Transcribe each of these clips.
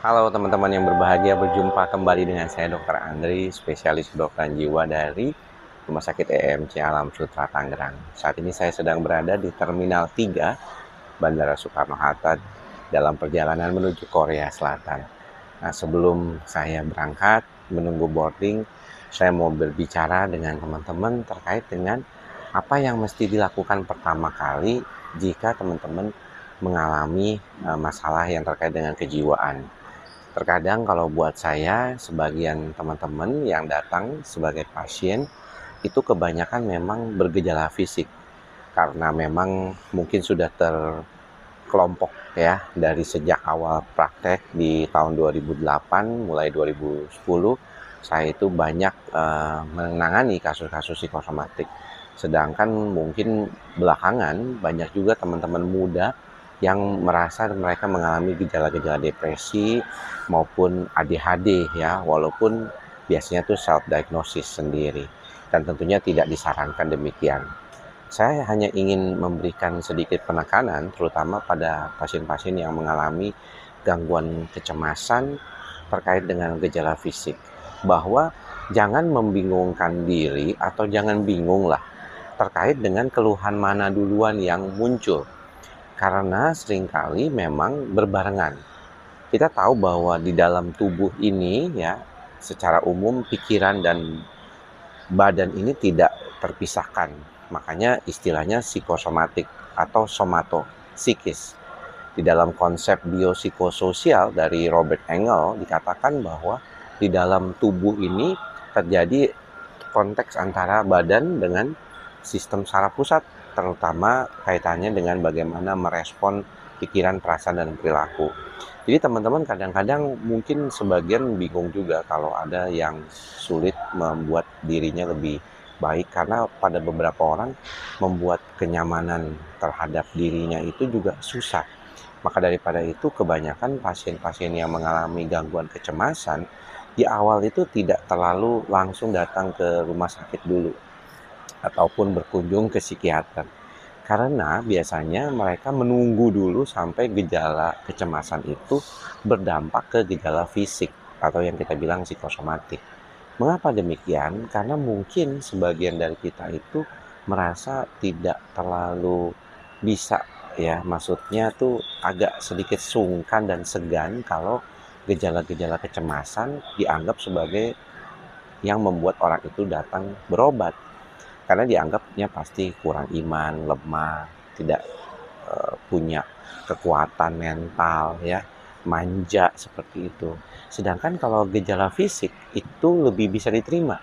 Halo teman-teman yang berbahagia, berjumpa kembali dengan saya Dr. Andri, spesialis kedokteran jiwa dari Rumah Sakit EMC Alam Sutra Tangerang. Saat ini saya sedang berada di Terminal 3 Bandara Soekarno-Hatta dalam perjalanan menuju Korea Selatan. Nah, sebelum saya berangkat menunggu boarding, saya mau berbicara dengan teman-teman terkait dengan apa yang mesti dilakukan pertama kali jika teman-teman mengalami masalah yang terkait dengan kejiwaan. Terkadang kalau buat saya, sebagian teman-teman yang datang sebagai pasien itu kebanyakan memang bergejala fisik karena memang mungkin sudah terkelompok ya dari sejak awal praktek di tahun 2008 mulai 2010 saya itu banyak menangani kasus-kasus psikosomatik. Sedangkan mungkin belakangan banyak juga teman-teman muda yang merasa mereka mengalami gejala-gejala depresi maupun ADHD ya, walaupun biasanya itu self diagnosis sendiri dan tentunya tidak disarankan demikian. Saya hanya ingin memberikan sedikit penekanan terutama pada pasien-pasien yang mengalami gangguan kecemasan terkait dengan gejala fisik, bahwa jangan membingungkan diri atau jangan bingung lah terkait dengan keluhan mana duluan yang muncul. Karena seringkali memang berbarengan. Kita tahu bahwa di dalam tubuh ini ya, secara umum pikiran dan badan ini tidak terpisahkan. Makanya istilahnya psikosomatik atau somatopsikis. Di dalam konsep biopsikososial dari Robert Engel dikatakan bahwa di dalam tubuh ini terjadi konteks antara badan dengan sistem saraf pusat, terutama kaitannya dengan bagaimana merespon pikiran, perasaan, dan perilaku. Jadi teman-teman kadang-kadang mungkin sebagian bingung juga kalau ada yang sulit membuat dirinya lebih baik karena pada beberapa orang membuat kenyamanan terhadap dirinya itu juga susah. Maka daripada itu kebanyakan pasien-pasien yang mengalami gangguan kecemasan di awal itu tidak terlalu langsung datang ke rumah sakit dulu ataupun berkunjung ke psikiater. Karena biasanya mereka menunggu dulu sampai gejala kecemasan itu berdampak ke gejala fisik atau yang kita bilang psikosomatik. Mengapa demikian? Karena mungkin sebagian dari kita itu merasa tidak terlalu bisa ya, maksudnya tuh agak sedikit sungkan dan segan kalau gejala-gejala kecemasan dianggap sebagai yang membuat orang itu datang berobat. Karena dianggapnya pasti kurang iman, lemah, tidak punya kekuatan mental ya, manja seperti itu. Sedangkan kalau gejala fisik itu lebih bisa diterima.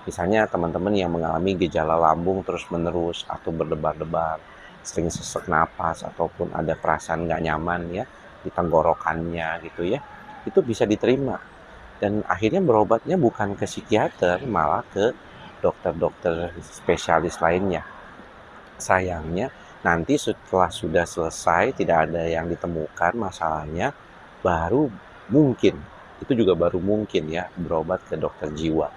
Misalnya teman-teman yang mengalami gejala lambung terus-menerus atau berdebar-debar, sering sesak napas ataupun ada perasaan nggak nyaman ya di tenggorokannya gitu ya, itu bisa diterima. Dan akhirnya berobatnya bukan ke psikiater, malah ke dokter-dokter spesialis lainnya. Sayangnya nanti setelah sudah selesai tidak ada yang ditemukan masalahnya, baru mungkin, itu juga baru mungkin ya, berobat ke dokter jiwa.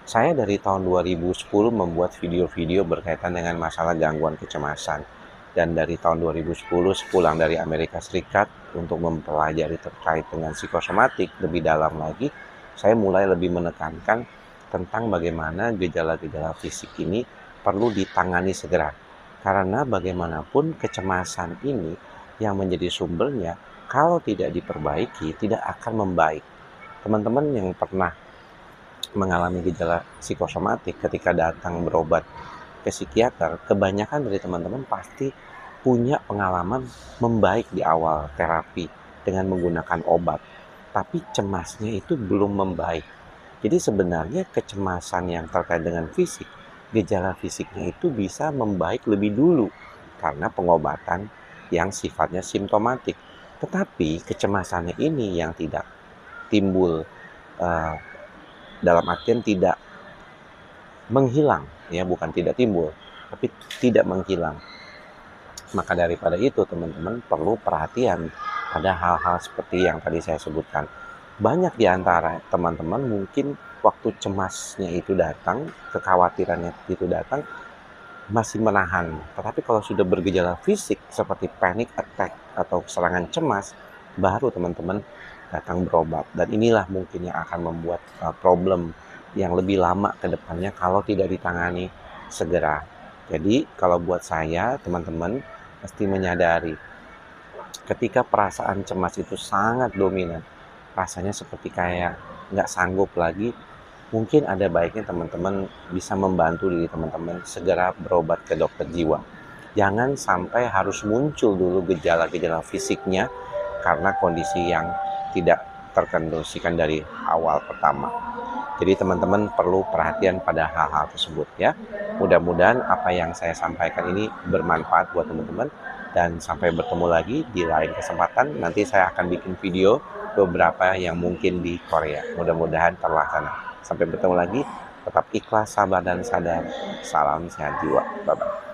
Saya dari tahun 2010 membuat video-video berkaitan dengan masalah gangguan kecemasan. Dan dari tahun 2010 sepulang dari Amerika Serikat untuk mempelajari terkait dengan psikosomatik lebih dalam lagi, saya mulai lebih menekankan tentang bagaimana gejala-gejala fisik ini perlu ditangani segera. Karena bagaimanapun kecemasan ini yang menjadi sumbernya kalau tidak diperbaiki tidak akan membaik. Teman-teman yang pernah mengalami gejala psikosomatik ketika datang berobat ke psikiater, kebanyakan dari teman-teman pasti punya pengalaman membaik di awal terapi dengan menggunakan obat, tapi cemasnya itu belum membaik. Jadi sebenarnya kecemasan yang terkait dengan fisik, gejala fisiknya itu bisa membaik lebih dulu karena pengobatan yang sifatnya simptomatik. Tetapi kecemasannya ini yang tidak timbul, uh, dalam artian tidak menghilang ya, bukan tidak timbul tapi tidak menghilang. Maka daripada itu teman-teman perlu perhatian pada hal-hal seperti yang tadi saya sebutkan. Banyak di antara teman-teman mungkin waktu cemasnya itu datang, kekhawatirannya itu datang, masih menahan. Tetapi kalau sudah bergejala fisik seperti panic attack atau serangan cemas, baru teman-teman datang berobat. Dan inilah mungkin yang akan membuat problem yang lebih lama ke depannya kalau tidak ditangani segera. Jadi kalau buat saya, teman-teman mesti menyadari ketika perasaan cemas itu sangat dominan, rasanya seperti kayak nggak sanggup lagi, mungkin ada baiknya teman-teman bisa membantu diri teman-teman segera berobat ke dokter jiwa. Jangan sampai harus muncul dulu gejala-gejala fisiknya karena kondisi yang tidak terkondisikan dari awal pertama. Jadi teman-teman perlu perhatian pada hal-hal tersebut ya. Mudah-mudahan apa yang saya sampaikan ini bermanfaat buat teman-teman. Dan sampai bertemu lagi di lain kesempatan. Nanti saya akan bikin video beberapa yang mungkin di Korea. Mudah-mudahan terlaksana. Sampai bertemu lagi. Tetap ikhlas, sabar, dan sadar. Salam sehat jiwa. Bye-bye.